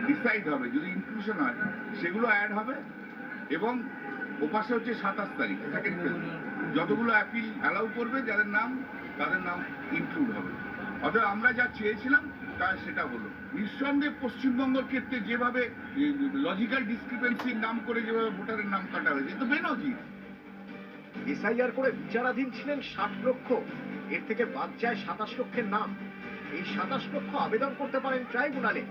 Decide হবে, যদি inclusion হয় সেগুলো অ্যাড হবে। এবং ওপাশে হচ্ছে 27 তারিখ সেকেন্ড ফেজ, যতগুলো অ্যাপিল অ্যালাউ করবে যাদের নাম, তাদের নাম ইনক্লুড হবে। অর্থাৎ আমরা যা চেয়েছিলাম তা সেটা হলো। নিঃসন্দেহে পশ্চিমবঙ্গের ক্ষেত্রে যেভাবে লজিক্যাল ডিসক্রিপেন্সির নাম করে যেভাবে ভোটারের নাম কাটা হয়েছে, এ তো বেনজির। এসআইআর করে বিচারাধীন ছিলেন 60 লক্ষ, এর থেকে বাদ যায় 27 লক্ষের নাম। এই 27 লক্ষ আবেদন করতে পারেন ট্রাইব্যুনালে।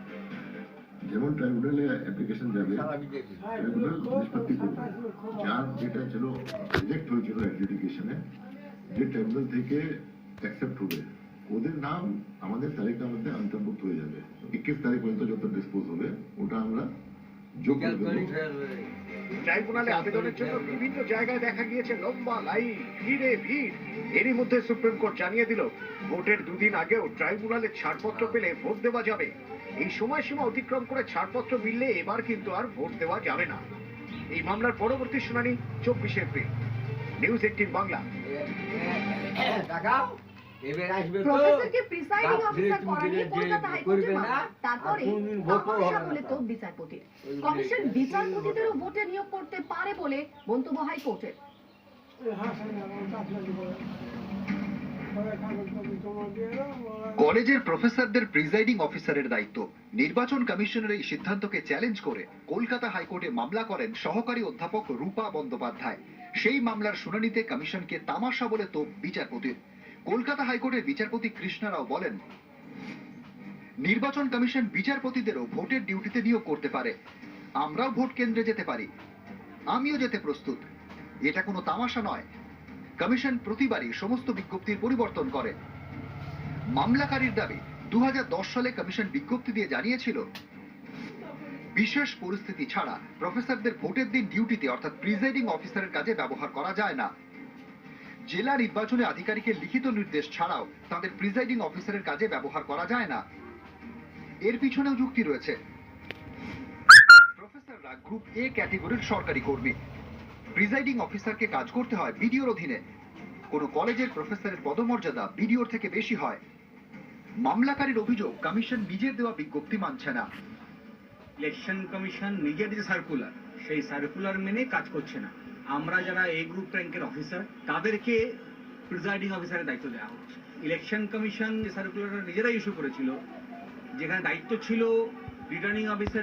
যেমন ট্রাইব্যুনালে অ্যাপ্লিকেশন যাবে, ট্রাইব্যুনাল নিষ্পত্তি করবে। যার যেটা ছিল রিজেক্ট হয়েছিল অ্যাডজুডিকেশনে, যে ট্রাইব্যুনাল থেকে অ্যাকসেপ্ট হবে, ওদের নাম আমাদের তালিকার মধ্যে অন্তর্ভুক্ত হয়ে যাবে। 21 তারিখ পর্যন্ত যত ডিসপোজ হবে ওটা আমরা যোগ করে দেবো। ট্রাইব্যুনালে আবেদনের জন্য বিভিন্ন জায়গায় দেখা গিয়েছে লম্বা লাইন, ভিড়ে ভিড়। এরই মধ্যে সুপ্রিম কোর্ট জানিয়ে দিল, ভোটের দুদিন আগেও ট্রাইব্যুনালে ছাড়পত্র পেলে ভোট দেওয়া যাবে। এই সময়সীমা অতিক্রম করে ছাড়পত্র মিললে এবার কিন্তু আর ভোট দেওয়া যাবে না। এই মামলার পরবর্তী শুনানি 24 এপ্রিল। নিউজ 18 বাংলা। প্রফেসরকে প্রিসাইডিং অফিসার করা নিয়ে কলকাতা হাইকোর্টে মামলা। তারপরে তামাশা বলে তো বিচারপতির। কমিশন বিচারপতিদেরও ভোটে নিয়োগ করতে পারে বলে মন্তব্য হাইকোর্টের। কলেজের প্রফেসরদের প্রিসাইডিং অফিসারের দায়িত্ব। নির্বাচন কমিশনের এই সিদ্ধান্তকে চ্যালেঞ্জ করে কলকাতা হাইকোর্টে মামলা করেন সহকারী অধ্যাপক রূপা বন্দ্যোপাধ্যায়। সেই মামলার শুনানিতে কমিশনকে তামাশা বলে তো বিচারপতির। কলকাতা হাইকোর্টের বিচারপতি কৃষ্ণা রাও বলেন, নির্বাচন কমিশন বিচারপতিদেরও ভোটের ডিউটিতে নিয়োগ করতে পারে। আমরাও ভোট কেন্দ্রে যেতে পারি, আমিও যেতে প্রস্তুত। এটা কোনো তামাশা নয়। কমিশন প্রতিবারই সমস্ত বিজ্ঞপ্তির পরিবর্তন করে। মামলাকারীর দাবি, 2010 সালে কমিশন বিজ্ঞপ্তি দিয়ে জানিয়েছিল, বিশেষ পরিস্থিতি ছাড়া প্রফেসরদের ভোটের দিন ডিউটিতে অর্থাৎ প্রিসাইডিং অফিসারের কাজে ব্যবহার করা যায় না। জেলা নির্বাচনে আধিকারিকের লিখিত নির্দেশ ছাড়াও তাদের প্রিসাইডিং অফিসারের কাজে ব্যবহার করা যায় না। এর পিছনেও যুক্তি রয়েছে। প্রফেসররা গ্রুপ এ ক্যাটেগরির সরকারি কর্মী। প্রিসাইডিং অফিসারকে কাজ করতে হয় বিডিওর অধীনে। কোনো কলেজের প্রফেসরের পদমর্যাদা বিডিওর থেকে বেশি হয়। মামলাকারীর অভিযোগ, কমিশন নিজের দেওয়া বিজ্ঞপ্তি মানছে না। ইলেকশন কমিশন নিজের যে সার্কুলার, সেই সার্কুলার মেনে কাজ করছে না। আমরা যারা এ গ্রুপ র্যাঙ্কের অফিসার, তাদেরকে প্রিসাইডিং অফিসারের দায়িত্ব দেওয়া হচ্ছে। ইলেকশন কমিশন যে সার্কুলার নিজেরাই ইস্যু করেছিল, যেখানে দায়িত্ব ছিল রিটার্নিং অফিসারের